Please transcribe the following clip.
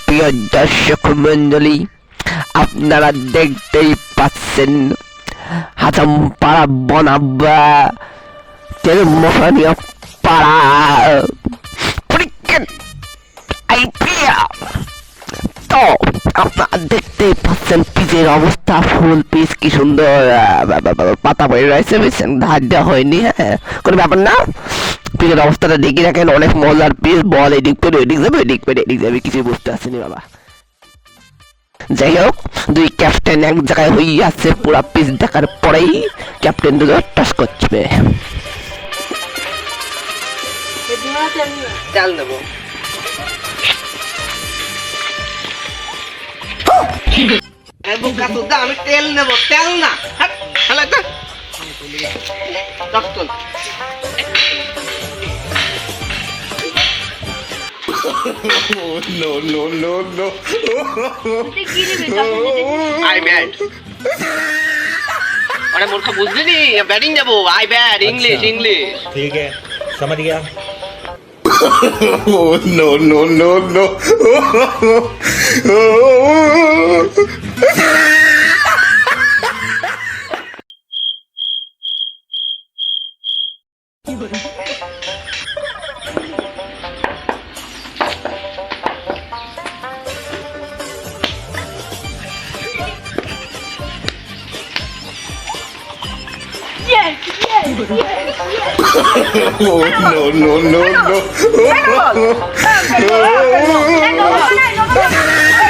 প্রিয় দর্শক মন্ডলী, আপনারা দেখতেই পাচ্ছেন হাজামপাড়া বনাবা তেলমোহনীয় পাড়া তো আপনারা দেখতেই পাচ্ছেন পিচের অবস্থা, ফুল পিচ কি সুন্দর পাতা পড়ে রয়েছে, বুঝছেন, ধার দেওয়া হয়নি। হ্যাঁ, কোনো ব্যাপার না, পিচের অবস্থাটা দেখে রাখেন, অনেক মজার পিচ, বল এদিক পেরে এদিক যাবে, এদিক পেরে এদিক যাবে, কিছু বুঝতে আসেনি বাবা। যাই হোক, দুই ক্যাপ্টেন এক জায়গায় হয়ে আছে, পুরা পিচ দেখার পরেই ক্যাপ্টেন দুটো টাস করছে। চাল নেবো আমি তেল নেবো, তেল না no no no no I bet अरे मूर्ख बुझली नहीं, बैटिंग जाबो I bet इंग्लिश इंग्लिश ठीक है, समझ गया। no no no no Yes, yes, yes, yes. no no no no Let go.